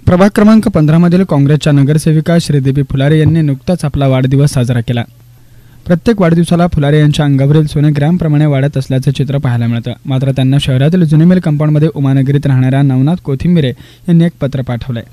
प्रभाग क्रमांक 15 मधील काँग्रेसच्या नगरसेविका श्रीदेवी फुलारे यांनी नुकताच आपला वाढदिवस साजरा केला। प्रत्येक वाढदिवसाला फुलारे यांच्या अंगावरील सोने ग्रॅमप्रमाणे वाढत असल्याचे चित्र पाहायला मिळतं। मात्र त्यांना शहरातील जुने मिल कंपाऊंडमध्ये उमानगरीत राहणाऱ्या नवनाथ कोथिंबिरे यांनी एक पत्र पाठवलंय।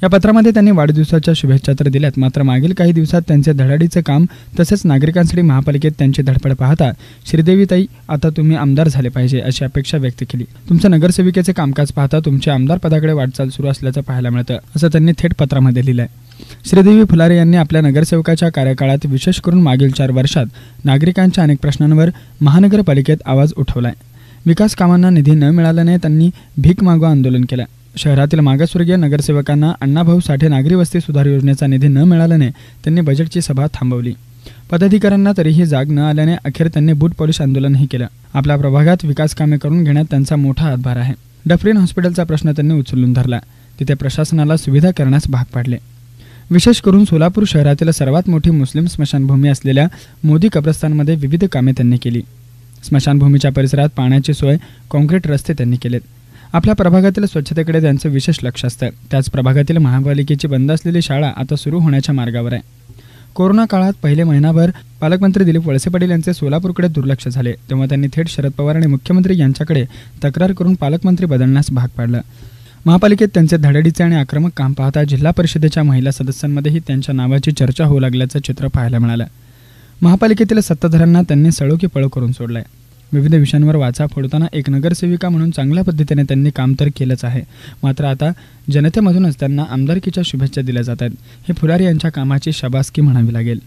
या पत्रामध्ये त्यांनी वाढदिवसाच्या शुभेच्छा तर दिल्यात, मात्र मागील काही दिवसात त्यांचे धडाडीचे काम तसेच नागरिकांसाठी महापालिकेत त्यांची धडपड पाहता श्रीदेवीताई आता तुम्ही आमदार झाले पाहिजे अशी अपेक्षा व्यक्त केली। तुमच्या नगरसेविकेचे कामकाज पाहता तुमची आमदार पदाकडे वाटचाल सुरू असल्याचं पाहायला मिळतं, असं त्यांनी थेट पत्रामध्ये लिहिलंय। श्रीदेवी फुलारे यांनी आपल्या नगरसेवकाच्या कार्यकाळात विशेष करून मागील 4 वर्षात नागरिकांच्या अनेक प्रश्नांवर महानगरपालिकेत आवाज उठवलाय। विकास कामांना निधी न मिळाल्याने त्यांनी भीक मागो आंदोलन केलं। शहरातील मागासवर्गीय नगरसेवकांना अण्णाभाऊ साठे नागरी वस्ती सुधार योजनेचा निधी न मिळाल्याने त्यांनी बजेटची सभा थांबवली। पदाधिकाऱ्यांना तरीही जाग न आल्याने अखेर त्यांनी बूट पॉलिश आंदोलनही केलं। आपल्या प्रभागात विकास कामे करून घेण्यात त्यांचा मोठा हातभार आहे। डफरीन हॉस्पिटलचा प्रश्न त्यांनी उचलून धरला, तिथे प्रशासनाला सुविधा करण्यास भाग पाडले। विशेष करून सोलापूर शहरातील सर्वात मोठी मुस्लिम स्मशानभूमी असलेल्या मोदी कब्रस्तानमध्ये विविध कामे त्यांनी केली। स्मशानभूमीच्या परिसरात पाण्याची सोय, काँक्रीट रस्ते त्यांनी केलेत। आपल्या प्रभागातील स्वच्छतेकडे त्यांचं विशेष लक्ष असतं। त्याच प्रभागातील महापालिकेची बंद असलेली शाळा आता सुरू होण्याच्या मार्गावर आहे। कोरोना काळात पहिले महिनाभर पालकमंत्री दिलीप वळसे पाटील यांचे सोलापूरकडे दुर्लक्ष झाले, तेव्हा त्यांनी थेट शरद पवार आणि मुख्यमंत्री यांच्याकडे तक्रार करून पालकमंत्री बदलण्यास भाग पाडलं। महापालिकेत त्यांचे धडाडीचे आणि आक्रमक काम पाहता जिल्हा परिषदेच्या महिला सदस्यांमध्येही त्यांच्या नावाची चर्चा होऊ लागल्याचं चित्र पाहायला मिळालं। महापालिकेतील सत्ताधाऱ्यांना त्यांनी सळो की पळो करून सोडलंय। विविध विषयांवर वाचा फोडताना एक नगरसेविका म्हणून चांगल्या पद्धतीने त्यांनी काम तर केलंच आहे, मात्र आता जनतेमधूनच त्यांना आमदारकीच्या शुभेच्छा दिल्या जात आहेत। हे फुलारे यांच्या कामाची शाबासकी म्हणावी लागेल।